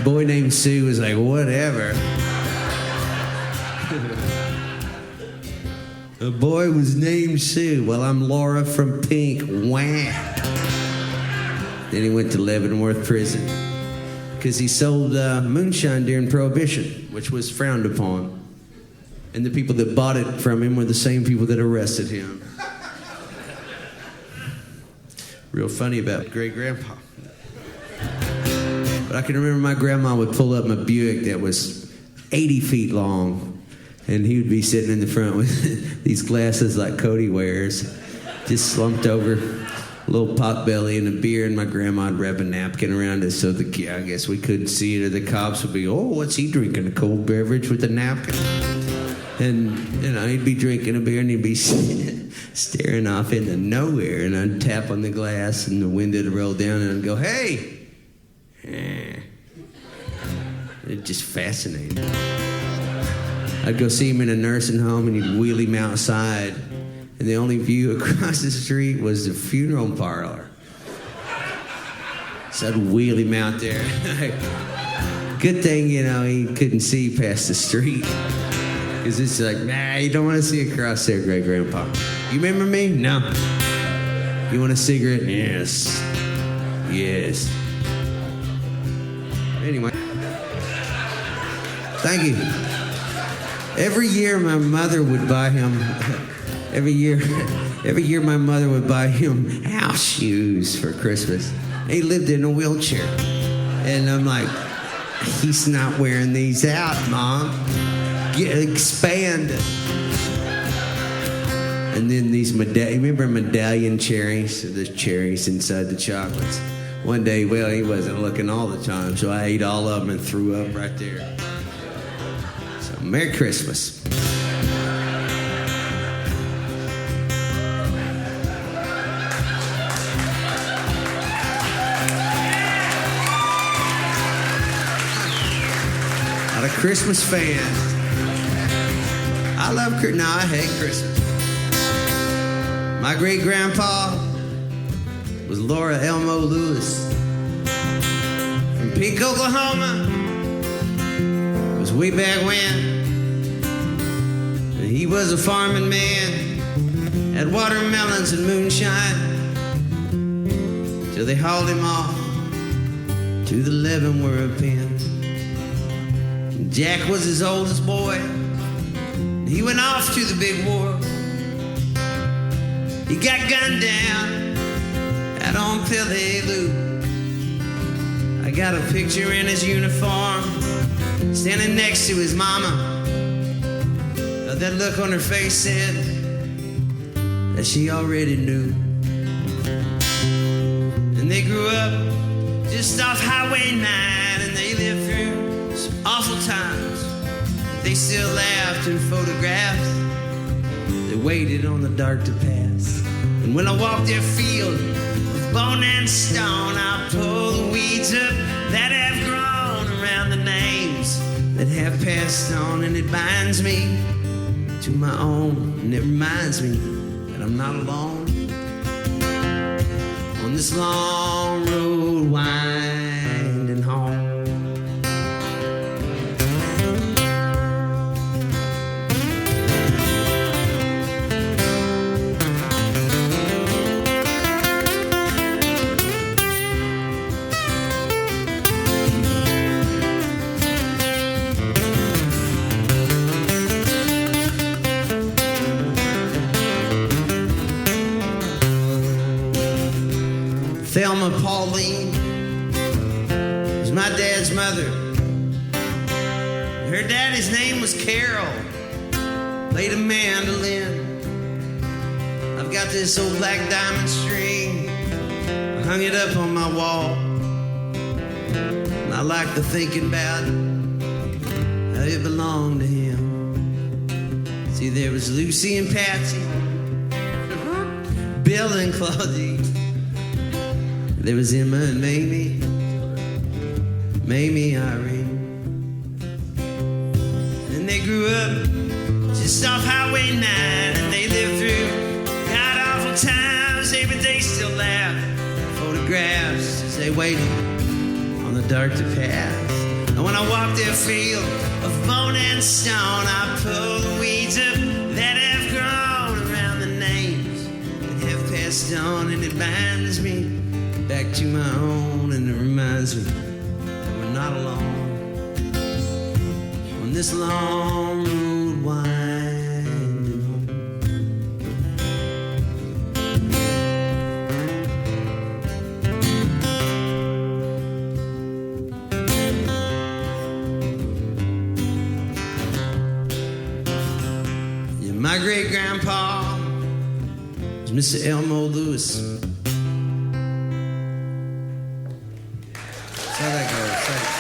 Boy named Sue was like, whatever. The boy was named Sue. Well, I'm Laura from Pink. Wah. Then he went to Leavenworth Prison because he sold moonshine during Prohibition, which was frowned upon. And the people that bought it from him were the same people that arrested him. Real funny about great-grandpa. But I can remember my grandma would pull up my Buick that was 80 feet long, and he would be sitting in the front with these glasses like Cody wears, just slumped over, a little pot belly and a beer, and my grandma would wrap a napkin around it so I guess we couldn't see it, or the cops would be, oh, what's he drinking, a cold beverage with a napkin? And, he'd be drinking a beer and he'd be staring off into nowhere, and I'd tap on the glass and the window would roll down and I'd go, hey! It just fascinated. I'd go see him in a nursing home and he'd wheel him outside, and the only view across the street was the funeral parlor. So I'd wheel him out there. Good thing, he couldn't see past the street. Because it's like, nah, you don't want to see across there, great-grandpa. You remember me? No. You want a cigarette? Yes. Yes. Anyway. Thank you. Every year my mother would buy him, every year my mother would buy him house shoes for Christmas. He lived in a wheelchair. And I'm like, he's not wearing these out, Mom. Expand. And then these remember medallion cherries? The cherries inside the chocolates. One day, well, he wasn't looking all the time, so I ate all of them and threw up right there. So, Merry Christmas. Not a Christmas fan. I love Christmas. No, I hate Christmas. My great-grandpa was Laura Elmo Lewis from Pink, Oklahoma. It was way back when. He was a farming man, had watermelons and moonshine, till they hauled him off to the Leavenworth pen. Jack was his oldest boy. He went off to the big war. He got gunned down out on Peleliu. I got a picture in his uniform, standing next to his mama. That look on her face said that she already knew. And they grew up just off Highway 9, and they lived through some awful times. They still laughed and photographed. They waited on the dark to pass. And when I walk their field of bone and stone, I'll pull the weeds up that have grown around the names that have passed on. And it binds me to my own, and it reminds me that I'm not alone on this long road winding home. Thelma Pauline was my dad's mother. Her daddy's name was Carol, played a mandolin. I've got this old black diamond string, I hung it up on my wall. And I like to thinking about how it belonged to him. See, there was Lucy and Patsy, Bill and Claudine. There was Emma and Mamie, Irene. And they grew up just off Highway 9, and they lived through god-awful times, but they still laugh. Photographs as they waited on the dark to pass. And when I walk that field of bone and stone, I pull the weeds up that have grown around the names that have passed on, and it binds me back to my own, and it reminds me that we're not alone on this long road winding home. Yeah, my great-grandpa was Mr. Elmo Lewis. That's how that goes. Thanks.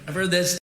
I've heard this